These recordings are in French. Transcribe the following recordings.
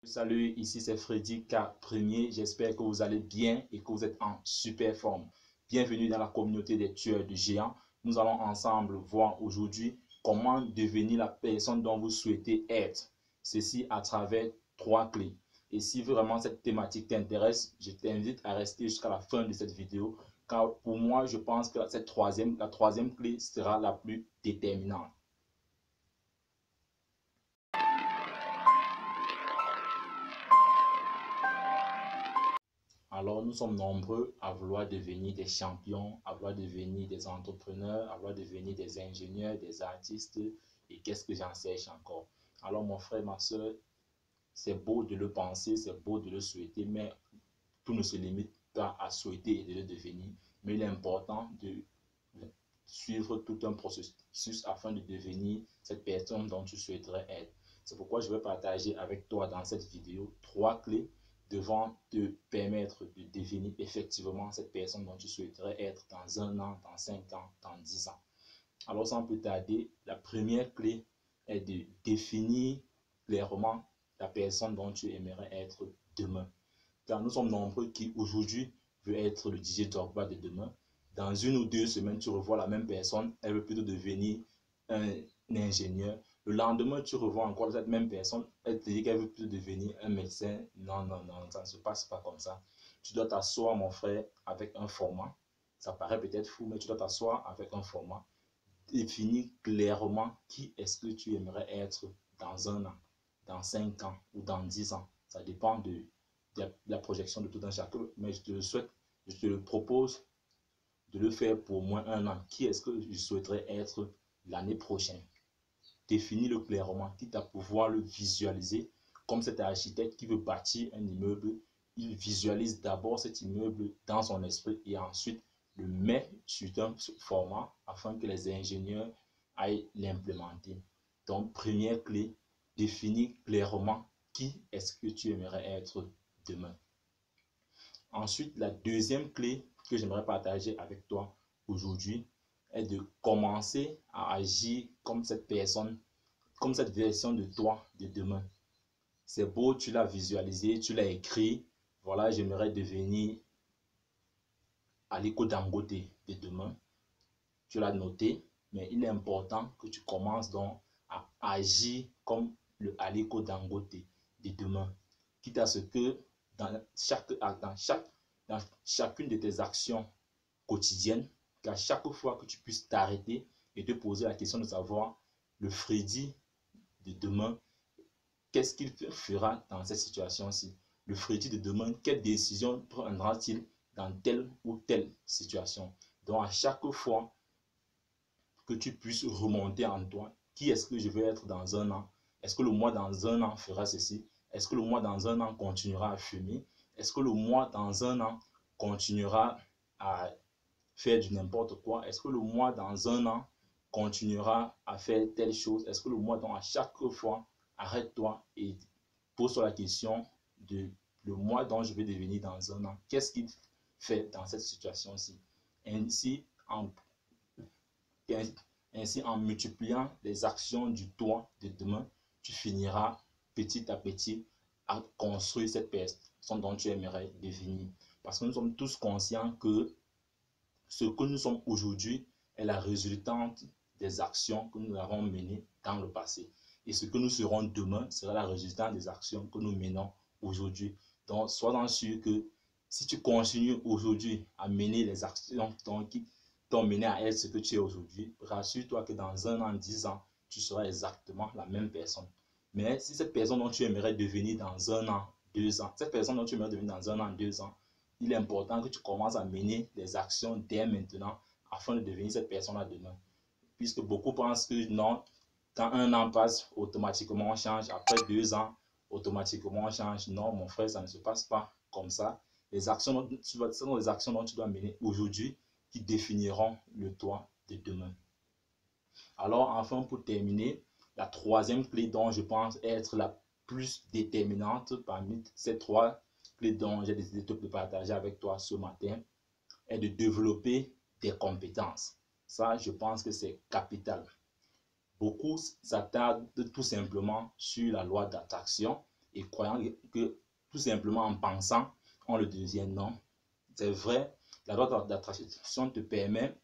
Salut, ici c'est Freddy K. Premier. J'espère que vous allez bien et que vous êtes en super forme. Bienvenue dans la communauté des tueurs de géants. Nous allons ensemble voir aujourd'hui comment devenir la personne dont vous souhaitez être. Ceci à travers 3 clés. Et si vraiment cette thématique t'intéresse, je t'invite à rester jusqu'à la fin de cette vidéo. Car pour moi, je pense que la troisième clé sera la plus déterminante. Alors, nous sommes nombreux à vouloir devenir des champions, à vouloir devenir des entrepreneurs, à vouloir devenir des ingénieurs, des artistes, et qu'est-ce que j'en sais encore. Alors, mon frère, ma soeur, c'est beau de le penser, c'est beau de le souhaiter, mais tout ne se limite pas à souhaiter et de le devenir. Mais il est important de suivre tout un processus afin de devenir cette personne dont tu souhaiterais être. C'est pourquoi je vais partager avec toi dans cette vidéo 3 clés devant te permettre de devenir effectivement cette personne dont tu souhaiterais être dans 1 an, dans 5 ans, dans 10 ans. Alors sans plus tarder, la première clé est de définir clairement la personne dont tu aimerais être demain. Car nous sommes nombreux qui aujourd'hui veulent être le DJ Drogba de demain. Dans 1 ou 2 semaines, tu revois la même personne, elle veut plutôt devenir un ingénieur. Le lendemain, tu revois encore cette même personne, elle te dit qu'elle veut plutôt devenir un médecin. Non, non, non, ça ne se passe pas comme ça. Tu dois t'asseoir, mon frère, avec un format. Ça paraît peut-être fou, mais tu dois t'asseoir avec un format. Définir clairement qui est-ce que tu aimerais être dans 1 an, dans 5 ans ou dans 10 ans. Ça dépend de la projection de tout un chacun, mais je te le propose de le faire pour au moins 1 an. Qui est-ce que je souhaiterais être l'année prochaine? Définis-le clairement, quitte à pouvoir le visualiser. Comme cet architecte qui veut bâtir un immeuble, il visualise d'abord cet immeuble dans son esprit et ensuite le met sur un format afin que les ingénieurs aillent l'implémenter. Donc, première clé, définis clairement qui est-ce que tu aimerais être demain. Ensuite, la deuxième clé que j'aimerais partager avec toi aujourd'hui est de commencer à agir comme cette personne, comme cette version de toi de demain. C'est beau, tu l'as visualisé, tu l'as écrit. Voilà, j'aimerais devenir Aliko Dangote de demain. Tu l'as noté, mais il est important que tu commences donc à agir comme le Aliko Dangote de demain. Quitte à ce que dans chacune de tes actions quotidiennes, qu'à chaque fois que tu puisses t'arrêter et te poser la question de savoir le Freddy de demain, qu'est-ce qu'il fera dans cette situation-ci? Le Freddy de demain, quelle décision prendra-t-il dans telle ou telle situation? Donc à chaque fois que tu puisses remonter en toi, qui est-ce que je veux être dans 1 an? Est-ce que le moi dans 1 an fera ceci? Est-ce que le moi dans 1 an continuera à fumer? Est-ce que le moi dans 1 an continuera à faire du n'importe quoi? Est-ce que le moi dans 1 an continuera à faire telle chose? Est-ce que le moi, donc à chaque fois, arrête-toi et pose-toi la question de le moi dont je vais devenir dans 1 an. Qu'est-ce qu'il fait dans cette situation-ci? Ainsi, en multipliant les actions du toi de demain, tu finiras petit à petit à construire cette personne dont tu aimerais devenir. Parce que nous sommes tous conscients que ce que nous sommes aujourd'hui est la résultante des actions que nous avons menées dans le passé. Et ce que nous serons demain sera la résultante des actions que nous menons aujourd'hui. Donc, sois-en sûr que si tu continues aujourd'hui à mener les actions qui t'ont mené à être ce que tu es aujourd'hui, rassure-toi que dans 1 an, 10 ans, tu seras exactement la même personne. Mais si cette personne dont tu aimerais devenir dans 1 an, 2 ans, cette personne dont tu aimerais devenir dans 1 an, 2 ans, il est important que tu commences à mener des actions dès maintenant afin de devenir cette personne-là demain. Puisque beaucoup pensent que non, quand 1 an passe, automatiquement on change. Après 2 ans, automatiquement on change. Non, mon frère, ça ne se passe pas comme ça. Les actions dont tu dois mener aujourd'hui qui définiront le toi de demain. Alors, enfin, pour terminer, la troisième clé dont je pense être la plus déterminante parmi ces 3 clés dont j'ai décidé de partager avec toi ce matin est de développer des compétences. Ça, je pense que c'est capital. Beaucoup s'attardent tout simplement sur la loi d'attraction et croyant que tout simplement en pensant, on le devient. Non, c'est vrai, la loi d'attraction te permet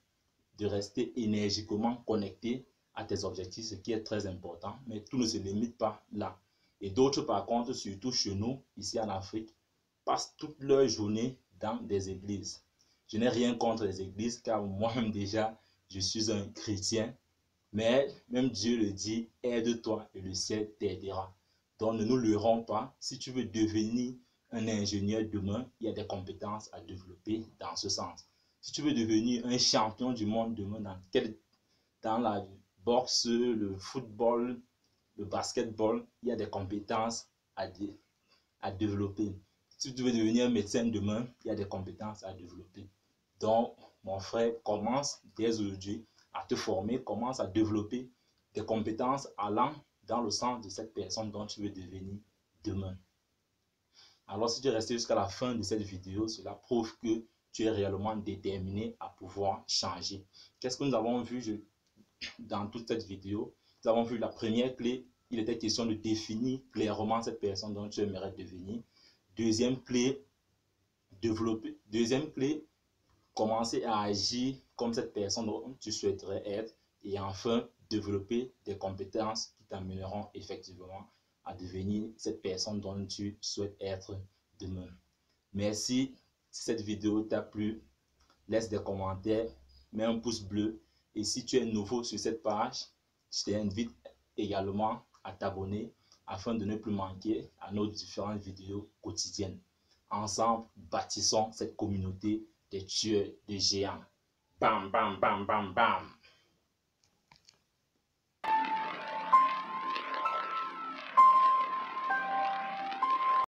de rester énergiquement connecté à tes objectifs, ce qui est très important, mais tout ne se limite pas là. Et d'autres, par contre, surtout chez nous, ici en Afrique, passent toute leur journée dans des églises. Je n'ai rien contre les églises, car moi-même déjà, je suis un chrétien, mais même Dieu le dit, aide-toi et le ciel t'aidera. Donc ne nous leurrons pas, si tu veux devenir un ingénieur demain, il y a des compétences à développer dans ce sens. Si tu veux devenir un champion du monde demain dans la boxe, le football, le basketball, il y a des compétences à développer. Si tu veux devenir un médecin demain, il y a des compétences à développer. Donc, mon frère, commence dès aujourd'hui à te former, commence à développer des compétences allant dans le sens de cette personne dont tu veux devenir demain. Alors, si tu es resté jusqu'à la fin de cette vidéo, cela prouve que tu es réellement déterminé à pouvoir changer. Qu'est-ce que nous avons vu dans toute cette vidéo? Nous avons vu la première clé. Il était question de définir clairement cette personne dont tu aimerais devenir. Deuxième clé, développer. Deuxième clé, commencer à agir comme cette personne dont tu souhaiterais être. Et enfin, développer des compétences qui t'amèneront effectivement à devenir cette personne dont tu souhaites être demain. Merci. Si cette vidéo t'a plu, laisse des commentaires, mets un pouce bleu. Et si tu es nouveau sur cette page, je t'invite également à t'abonner afin de ne plus manquer à nos différentes vidéos quotidiennes. Ensemble, bâtissons cette communauté des tueurs de géants. Bam, bam, bam, bam, bam.